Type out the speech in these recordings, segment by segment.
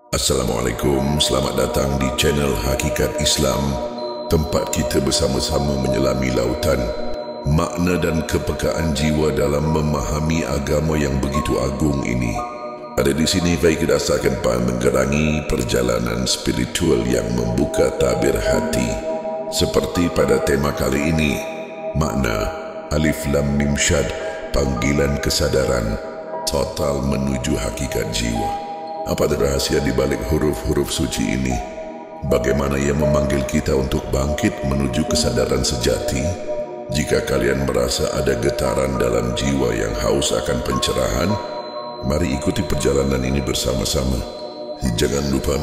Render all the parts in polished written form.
Assalamualaikum, selamat datang di channel Hakikat Islam, tempat kita bersama-sama menyelami lautan makna dan kepekaan jiwa dalam memahami agama yang begitu agung ini. Ada di sini baik kita asalkan menggerangi perjalanan spiritual yang membuka tabir hati. Seperti pada tema kali ini, makna Alif Lam Mim Syad, panggilan kesadaran total menuju hakikat jiwa. Apa rahasia di balik huruf-huruf suci ini? Bagaimana ia memanggil kita untuk bangkit menuju kesadaran sejati? Jika kalian merasa ada getaran dalam jiwa yang haus akan pencerahan, mari ikuti perjalanan ini bersama-sama. Jangan lupa,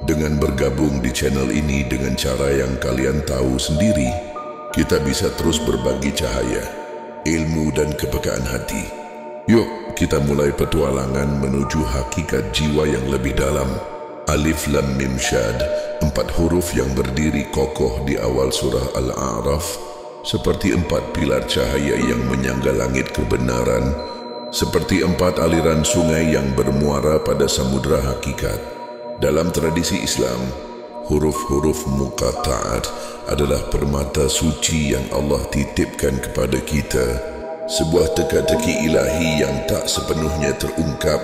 dengan bergabung di channel ini dengan cara yang kalian tahu sendiri, kita bisa terus berbagi cahaya, ilmu dan kepekaan hati. Yuk, kita mulai petualangan menuju hakikat jiwa yang lebih dalam. Alif Lam Mim Syad, 4 huruf yang berdiri kokoh di awal surah Al-A'raf, seperti 4 pilar cahaya yang menyangga langit kebenaran, seperti 4 aliran sungai yang bermuara pada samudra hakikat. Dalam tradisi Islam, huruf-huruf muqatta'at adalah permata suci yang Allah titipkan kepada kita, sebuah teka-teki ilahi yang tak sepenuhnya terungkap,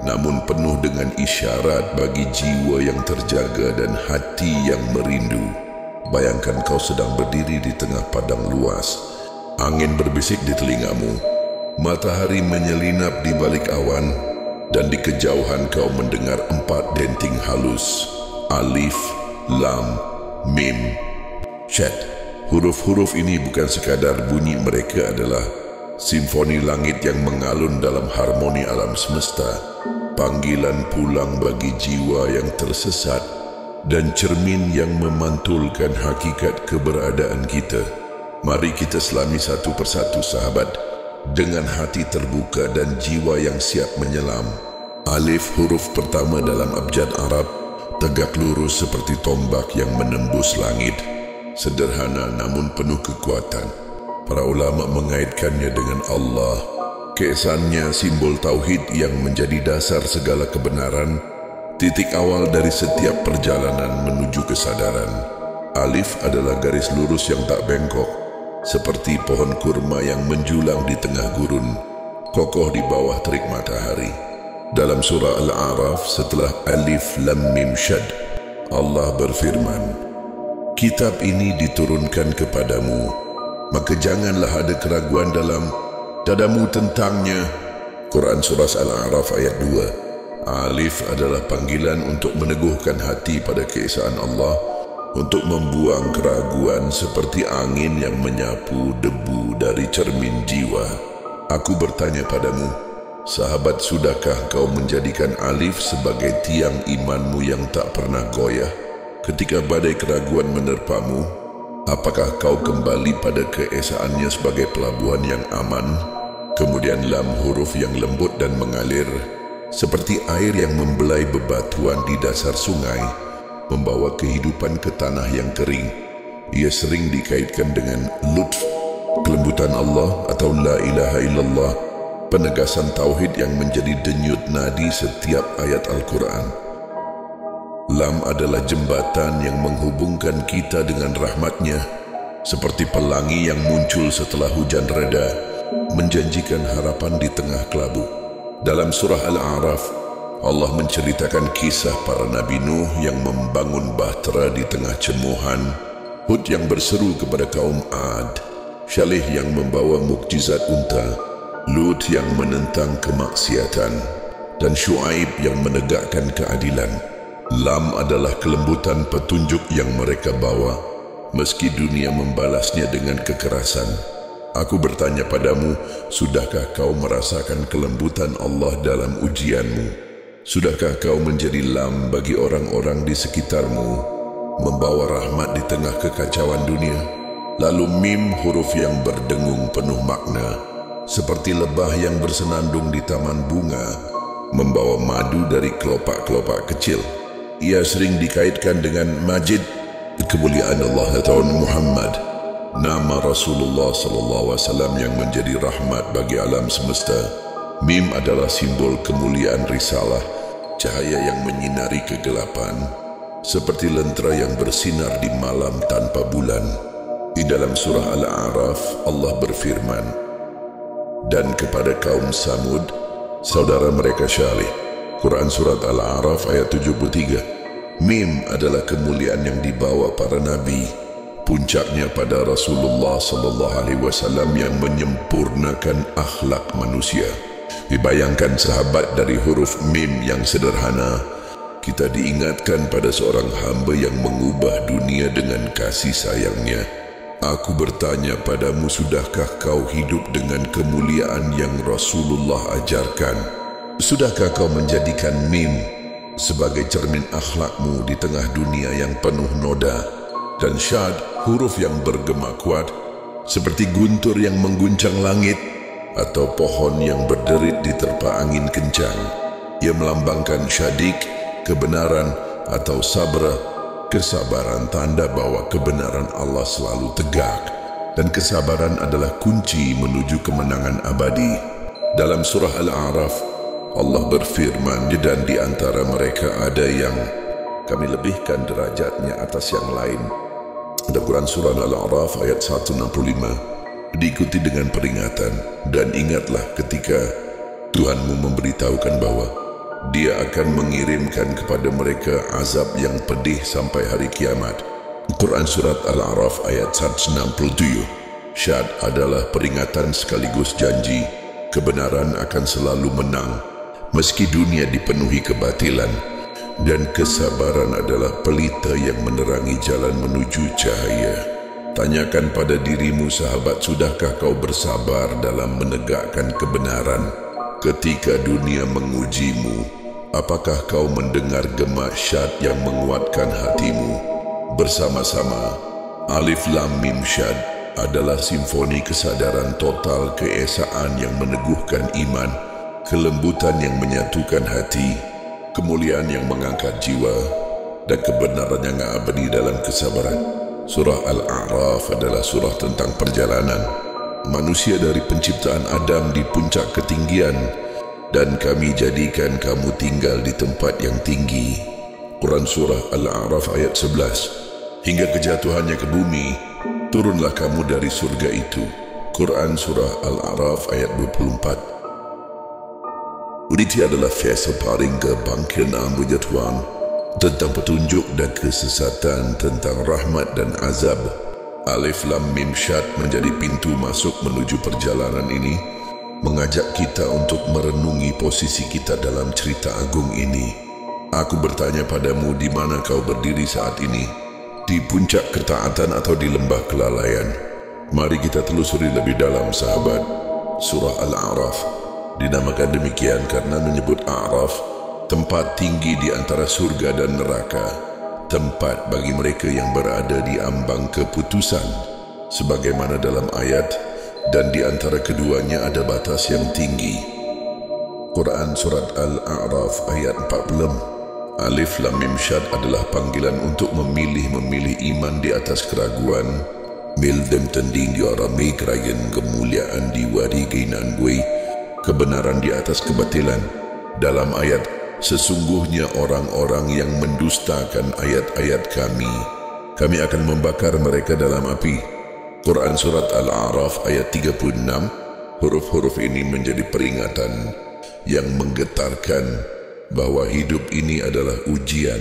namun penuh dengan isyarat bagi jiwa yang terjaga dan hati yang merindu. Bayangkan kau sedang berdiri di tengah padang luas, angin berbisik di telingamu, matahari menyelinap di balik awan, dan di kejauhan kau mendengar 4 denting halus, Alif, Lam, Mim, Syad. Huruf-huruf ini bukan sekadar bunyi, mereka adalah simfoni langit yang mengalun dalam harmoni alam semesta, panggilan pulang bagi jiwa yang tersesat, dan cermin yang memantulkan hakikat keberadaan kita. Mari kita selami satu persatu, sahabat, dengan hati terbuka dan jiwa yang siap menyelam. Alif, huruf pertama dalam abjad Arab, tegak lurus seperti tombak yang menembus langit, sederhana namun penuh kekuatan. Para ulama mengaitkannya dengan Allah. Keesannya simbol tauhid yang menjadi dasar segala kebenaran, titik awal dari setiap perjalanan menuju kesadaran. Alif adalah garis lurus yang tak bengkok, seperti pohon kurma yang menjulang di tengah gurun, kokoh di bawah terik matahari. Dalam surah Al-A'raf, setelah Alif Lam Mim Syad, Allah berfirman, "Kitab ini diturunkan kepadamu, maka janganlah ada keraguan dalam dadamu tentangnya." Quran Surah Al-A'raf ayat 2. Alif adalah panggilan untuk meneguhkan hati pada keesaan Allah, untuk membuang keraguan seperti angin yang menyapu debu dari cermin jiwa. Aku bertanya padamu, sahabat, sudahkah kau menjadikan Alif sebagai tiang imanmu yang tak pernah goyah ketika badai keraguan menerpamu? Apakah kau kembali pada keesaannya sebagai pelabuhan yang aman? Kemudian Lam, huruf yang lembut dan mengalir, seperti air yang membelai bebatuan di dasar sungai, membawa kehidupan ke tanah yang kering. Ia sering dikaitkan dengan lutf, kelembutan Allah, atau la ilaha illallah, penegasan tauhid yang menjadi denyut nadi setiap ayat Al-Quran. Lam adalah jembatan yang menghubungkan kita dengan rahmatnya, seperti pelangi yang muncul setelah hujan reda, menjanjikan harapan di tengah kelabu. Dalam surah Al-A'raf, Allah menceritakan kisah para Nabi Nuh yang membangun bahtera di tengah cemuhan, Hud yang berseru kepada kaum Ad, Syalih yang membawa mukjizat unta, Lut yang menentang kemaksiatan, dan Syuaib yang menegakkan keadilan. Lam adalah kelembutan petunjuk yang mereka bawa, meski dunia membalasnya dengan kekerasan. Aku bertanya padamu, sudahkah kau merasakan kelembutan Allah dalam ujianmu? Sudahkah kau menjadi lam bagi orang-orang di sekitarmu, membawa rahmat di tengah kekacauan dunia? Lalu Mim, huruf yang berdengung penuh makna, seperti lebah yang bersenandung di taman bunga, membawa madu dari kelopak-kelopak kecil. Ia sering dikaitkan dengan Majid, kemuliaan Allah atau Muhammad, nama Rasulullah SAW yang menjadi rahmat bagi alam semesta. Mim adalah simbol kemuliaan risalah, cahaya yang menyinari kegelapan, seperti lentera yang bersinar di malam tanpa bulan. Di dalam surah Al-A'raf, Allah berfirman, dan kepada kaum Samud, saudara mereka Syalih. Quran Surat Al-A'raf ayat 73. Mim adalah kemuliaan yang dibawa para nabi, puncaknya pada Rasulullah SAW yang menyempurnakan akhlak manusia. Dibayangkan sahabat dari huruf Mim yang sederhana, kita diingatkan pada seorang hamba yang mengubah dunia dengan kasih sayangnya. Aku bertanya padamu, sudahkah kau hidup dengan kemuliaan yang Rasulullah ajarkan? Sudahkah kau menjadikan Mim sebagai cermin akhlakmu di tengah dunia yang penuh noda? Dan Syad, huruf yang bergema kuat, seperti guntur yang mengguncang langit, atau pohon yang berderit diterpa angin kencang. Ia melambangkan syadik, kebenaran, atau sabra, kesabaran, tanda bahwa kebenaran Allah selalu tegak, dan kesabaran adalah kunci menuju kemenangan abadi. Dalam surah Al-A'raf, Allah berfirman, dan di antara mereka ada yang kami lebihkan derajatnya atas yang lain. Ada Quran surah Al-A'raf ayat 165. Diikuti dengan peringatan, dan ingatlah ketika Tuhanmu memberitahukan bahwa Dia akan mengirimkan kepada mereka azab yang pedih sampai hari kiamat. Quran Surat Al-A'raf ayat 167. Syad adalah peringatan sekaligus janji. Kebenaran akan selalu menang meski dunia dipenuhi kebatilan, dan kesabaran adalah pelita yang menerangi jalan menuju cahaya. Tanyakan pada dirimu, sahabat, sudahkah kau bersabar dalam menegakkan kebenaran ketika dunia mengujimu? Apakah kau mendengar gema syad yang menguatkan hatimu? Bersama-sama, Alif Lam Mim Syad adalah simfoni kesadaran total, keesaan yang meneguhkan iman, kelembutan yang menyatukan hati, kemuliaan yang mengangkat jiwa, dan kebenaran yang abadi dalam kesabaran. Surah Al-A'raf adalah surah tentang perjalanan manusia dari penciptaan Adam di puncak ketinggian, dan kami jadikan kamu tinggal di tempat yang tinggi. Quran Surah Al-A'raf ayat 11. Hingga kejatuhannya ke bumi, turunlah kamu dari surga itu. Quran Surah Al-A'raf ayat 24. Ini adalah fasa paling kebangkitan Tuhan, tentang petunjuk dan kesesatan, tentang rahmat dan azab. Alif Lam Mim Syad menjadi pintu masuk menuju perjalanan ini, mengajak kita untuk merenungi posisi kita dalam cerita agung ini. Aku bertanya padamu, di mana kau berdiri saat ini? Di puncak ketaatan atau di lembah kelalaian? Mari kita telusuri lebih dalam, sahabat. Surah Al-A'raf dinamakan demikian karena menyebut A'raf, tempat tinggi di antara surga dan neraka, tempat bagi mereka yang berada di ambang keputusan, sebagaimana dalam ayat, dan di antara keduanya ada batas yang tinggi. Quran Surat Al-A'raf ayat 40. Alif Lam Mim Syad adalah panggilan untuk memilih iman di atas keraguan, mildem tending di arami kerayan kemuliaan di wadi keinan gue, kebenaran di atas kebatilan. Dalam ayat, sesungguhnya orang-orang yang mendustakan ayat-ayat kami akan membakar mereka dalam api. Quran Surat Al-A'raf ayat 36. Huruf-huruf ini menjadi peringatan yang menggetarkan bahwa hidup ini adalah ujian,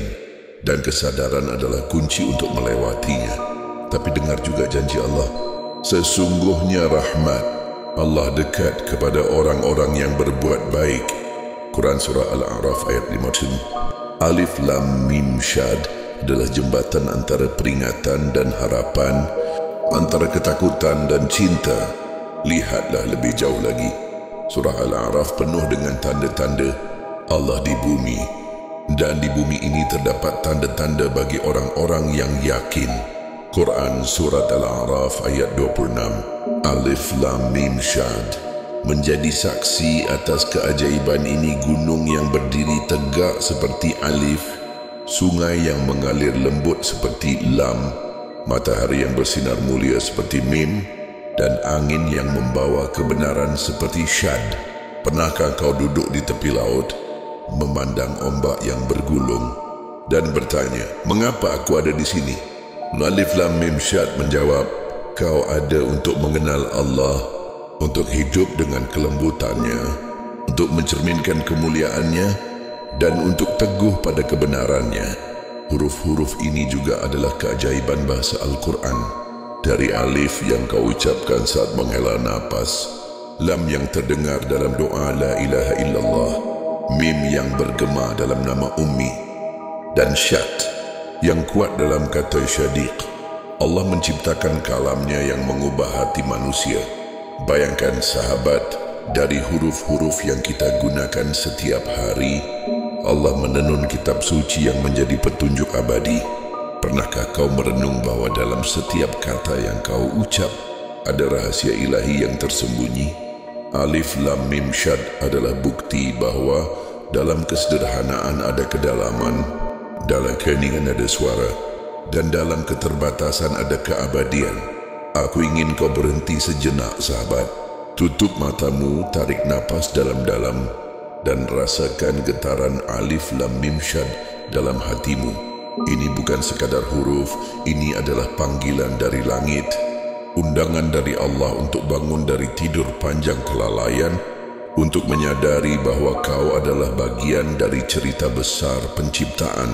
dan kesadaran adalah kunci untuk melewatinya. Tapi dengar juga janji Allah, sesungguhnya rahmat Allah dekat kepada orang-orang yang berbuat baik. Quran Surah Al-A'raf ayat 50. Alif Lam Mim Syad adalah jembatan antara peringatan dan harapan, antara ketakutan dan cinta. Lihatlah lebih jauh lagi. Surah Al-A'raf penuh dengan tanda-tanda Allah di bumi, dan di bumi ini terdapat tanda-tanda bagi orang-orang yang yakin. Quran Surat Al-A'raf ayat 26. Alif Lam Mim Syad menjadi saksi atas keajaiban ini gunung yang berdiri tegak seperti alif, sungai yang mengalir lembut seperti lam, matahari yang bersinar mulia seperti mim, dan angin yang membawa kebenaran seperti syad. Pernahkah kau duduk di tepi laut memandang ombak yang bergulung dan bertanya, "Mengapa aku ada di sini?" Alif Lam Mim Syad menjawab, "Kau ada untuk mengenal Allah, untuk hidup dengan kelembutannya, untuk mencerminkan kemuliaannya, dan untuk teguh pada kebenarannya." Huruf-huruf ini juga adalah keajaiban bahasa Al-Quran. Dari alif yang kau ucapkan saat menghela napas, lam yang terdengar dalam doa la ilaha illallah, mim yang bergema dalam nama ummi, dan syad yang kuat dalam kata syadiq. Allah menciptakan kalamnya yang mengubah hati manusia. Bayangkan sahabat, dari huruf-huruf yang kita gunakan setiap hari, Allah menenun kitab suci yang menjadi petunjuk abadi. Pernahkah kau merenung bahwa dalam setiap kata yang kau ucap ada rahasia ilahi yang tersembunyi? Alif Lam Mim Syad adalah bukti bahwa dalam kesederhanaan ada kedalaman, dalam keheningan ada suara, dan dalam keterbatasan ada keabadian. Aku ingin kau berhenti sejenak, sahabat. Tutup matamu, tarik napas dalam-dalam, dan rasakan getaran Alif Lam Mim Syad dalam hatimu. Ini bukan sekadar huruf, ini adalah panggilan dari langit, undangan dari Allah untuk bangun dari tidur panjang kelalaian, untuk menyadari bahwa kau adalah bagian dari cerita besar penciptaan.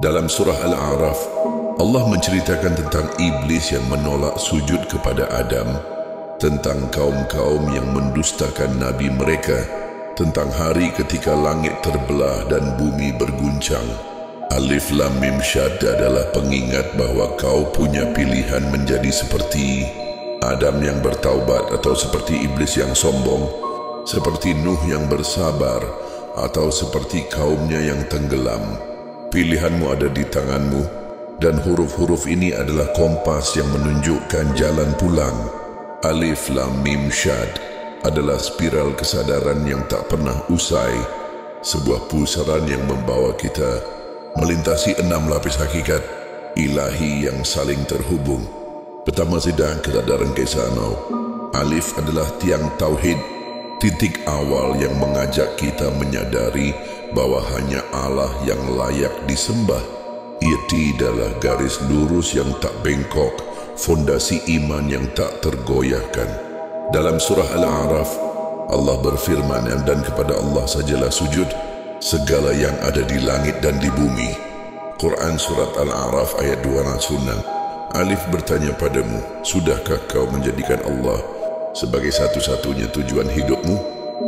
Dalam surah Al-A'raf, Allah menceritakan tentang iblis yang menolak sujud kepada Adam, tentang kaum-kaum yang mendustakan nabi mereka, tentang hari ketika langit terbelah dan bumi berguncang. Alif Lam Mim Syad adalah pengingat bahwa kau punya pilihan menjadi seperti Adam yang bertaubat atau seperti iblis yang sombong, seperti Nuh yang bersabar atau seperti kaumnya yang tenggelam. Pilihanmu ada di tanganmu, dan huruf-huruf ini adalah kompas yang menunjukkan jalan pulang. Alif Lam Mim Syad adalah spiral kesadaran yang tak pernah usai, sebuah pusaran yang membawa kita melintasi 6 lapis hakikat ilahi yang saling terhubung. Pertama, sidang kesadaran Kesanau. Alif adalah tiang tauhid, titik awal yang mengajak kita menyadari bahwa hanya Allah yang layak disembah. Ia tidaklah garis lurus yang tak bengkok, fondasi iman yang tak tergoyahkan. Dalam surah Al-A'raf, Allah berfirman, "Dan kepada Allah sajalah sujud segala yang ada di langit dan di bumi." Quran Surat Al-A'raf ayat 206. Alif bertanya padamu, sudahkah kau menjadikan Allah sebagai satu-satunya tujuan hidupmu?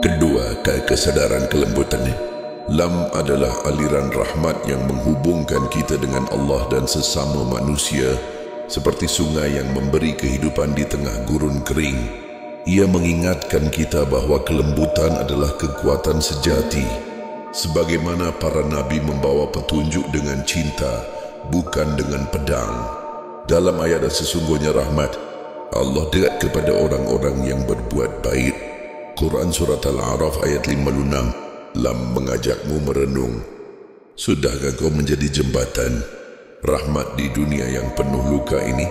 Kedua, kesadaran kelembutannya. Lam adalah aliran rahmat yang menghubungkan kita dengan Allah dan sesama manusia, seperti sungai yang memberi kehidupan di tengah gurun kering. Ia mengingatkan kita bahwa kelembutan adalah kekuatan sejati. Sebagaimana para nabi membawa petunjuk dengan cinta, bukan dengan pedang. Dalam ayat sesungguhnya rahmat, Allah dekat kepada orang-orang yang berbuat baik. Quran Surat Al-A'raf ayat 56. Lam mengajakmu merenung. Sudahkah kau menjadi jembatan rahmat di dunia yang penuh luka ini?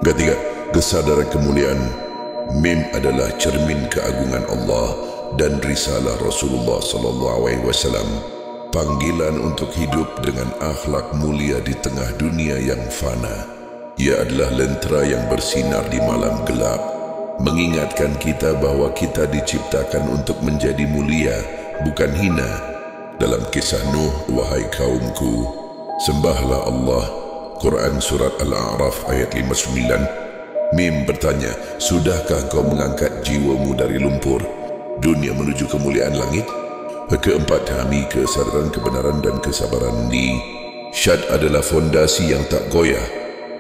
Ketiga, kesadaran kemuliaan. Mim adalah cermin keagungan Allah dan risalah Rasulullah SAW. Panggilan untuk hidup dengan akhlak mulia di tengah dunia yang fana. Ia adalah lentera yang bersinar di malam gelap, mengingatkan kita bahwa kita diciptakan untuk menjadi mulia, bukan hina. Dalam kisah Nuh, "Wahai kaumku, sembahlah Allah." Quran Surat Al-A'raf ayat 59. Mim bertanya, sudahkah kau mengangkat jiwamu dari lumpur dunia menuju kemuliaan langit? Keempat, kami kesadaran kebenaran dan kesabaran di Syad adalah fondasi yang tak goyah,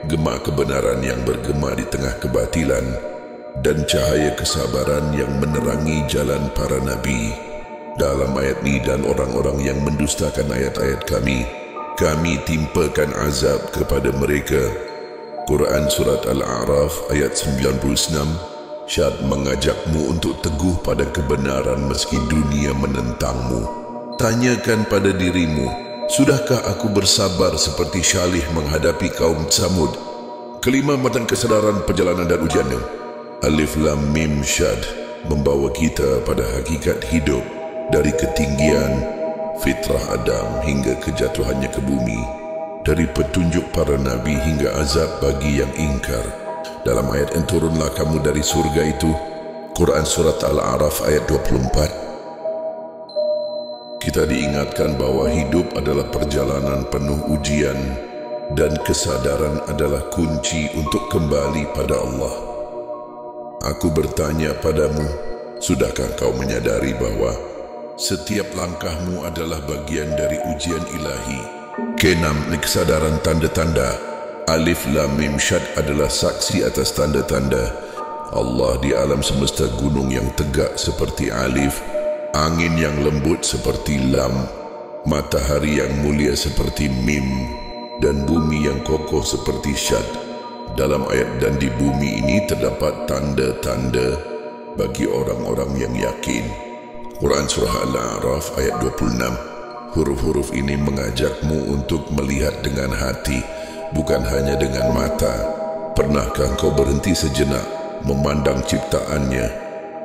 gema kebenaran yang bergema di tengah kebatilan, dan cahaya kesabaran yang menerangi jalan para nabi. Dalam ayat ini, dan orang-orang yang mendustakan ayat-ayat kami timpakan azab kepada mereka. Quran Surat Al-A'raf ayat 96. Syad mengajakmu untuk teguh pada kebenaran meski dunia menentangmu. Tanyakan pada dirimu, sudahkah aku bersabar seperti Syalih menghadapi kaum Samud? Kelima, matan kesadaran perjalanan dan ujiannya. Alif Lam Mim Syad membawa kita pada hakikat hidup. dari ketinggian fitrah Adam hingga kejatuhannya ke bumi, dari petunjuk para nabi hingga azab bagi yang ingkar. Dalam ayat yang turunlah kamu dari surga itu, Quran Surat Al-A'raf ayat 24. Kita diingatkan bahwa hidup adalah perjalanan penuh ujian dan kesadaran adalah kunci untuk kembali pada Allah. Aku bertanya padamu, sudahkah kau menyadari bahwa setiap langkahmu adalah bagian dari ujian ilahi? Keenam, kesadaran tanda-tanda. Alif Lam Mim Syad adalah saksi atas tanda-tanda Allah di alam semesta. Gunung yang tegak seperti alif, angin yang lembut seperti lam, matahari yang mulia seperti mim, dan bumi yang kokoh seperti syad. Dalam ayat dan di bumi ini terdapat tanda-tanda bagi orang-orang yang yakin. Quran Surah Al-A'raf ayat 26. Huruf-huruf ini mengajakmu untuk melihat dengan hati, bukan hanya dengan mata. Pernahkah kau berhenti sejenak memandang ciptaannya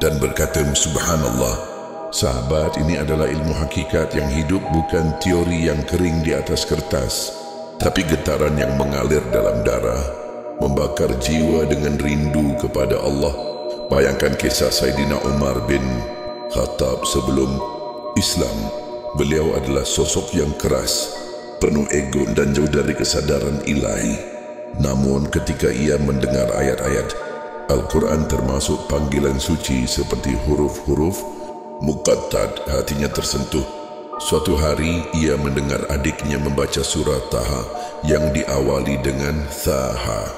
dan berkata subhanallah? Sahabat, ini adalah ilmu hakikat yang hidup, bukan teori yang kering di atas kertas, tapi getaran yang mengalir dalam darah, membakar jiwa dengan rindu kepada Allah. Bayangkan kisah Saidina Umar bin Khattab sebelum Islam. Beliau adalah sosok yang keras, penuh ego dan jauh dari kesadaran ilahi. Namun ketika ia mendengar ayat-ayat Al-Quran termasuk panggilan suci seperti huruf-huruf muqattad, hatinya tersentuh. Suatu hari ia mendengar adiknya membaca surah Taha yang diawali dengan Thaha.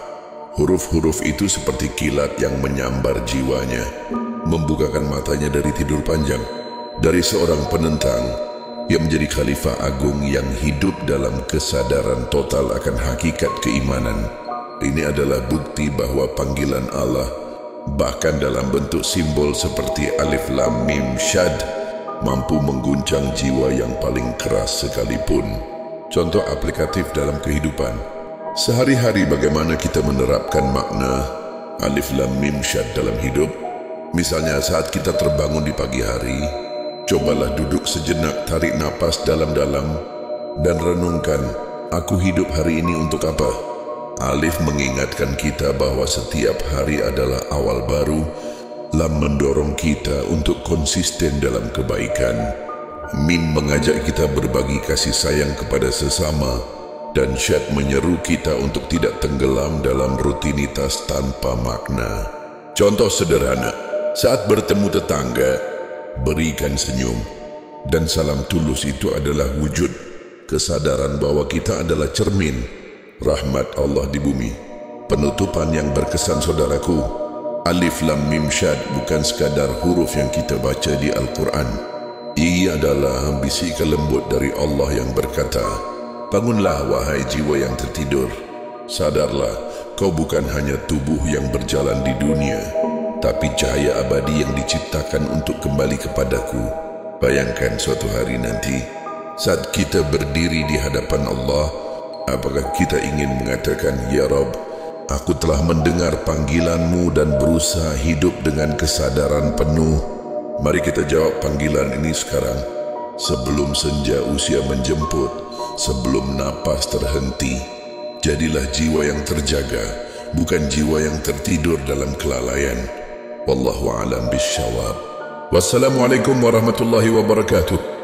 Huruf-huruf itu seperti kilat yang menyambar jiwanya, membukakan matanya dari tidur panjang. Dari seorang penentang, ia menjadi khalifah agung yang hidup dalam kesadaran total akan hakikat keimanan. Ini adalah bukti bahwa panggilan Allah, bahkan dalam bentuk simbol seperti alif lam mim syad, mampu mengguncang jiwa yang paling keras sekalipun. Contoh aplikatif dalam kehidupan sehari-hari, bagaimana kita menerapkan makna alif lam mim syad dalam hidup. Misalnya saat kita terbangun di pagi hari, cobalah duduk sejenak, tarik napas dalam-dalam dan renungkan, aku hidup hari ini untuk apa? Alif mengingatkan kita bahwa setiap hari adalah awal baru. Lam mendorong kita untuk konsisten dalam kebaikan. Mim mengajak kita berbagi kasih sayang kepada sesama. Dan syad menyeru kita untuk tidak tenggelam dalam rutinitas tanpa makna. Contoh sederhana, saat bertemu tetangga, berikan senyum. Dan salam tulus itu adalah wujud kesadaran bahwa kita adalah cermin rahmat Allah di bumi. Penutupan yang berkesan, saudaraku, alif lam mim syad bukan sekadar huruf yang kita baca di Al-Quran. Ia adalah bisikan lembut dari Allah yang berkata, bangunlah wahai jiwa yang tertidur. Sadarlah, kau bukan hanya tubuh yang berjalan di dunia, tapi cahaya abadi yang diciptakan untuk kembali kepadaku. Bayangkan suatu hari nanti, saat kita berdiri di hadapan Allah, apakah kita ingin mengatakan, Ya Rabb, aku telah mendengar panggilanmu dan berusaha hidup dengan kesadaran penuh. Mari kita jawab panggilan ini sekarang, sebelum senja usia menjemput, sebelum napas terhenti. Jadilah jiwa yang terjaga, bukan jiwa yang tertidur dalam kelalaian. Wallahu a'lam bishawab. Wassalamualaikum warahmatullahi wabarakatuh.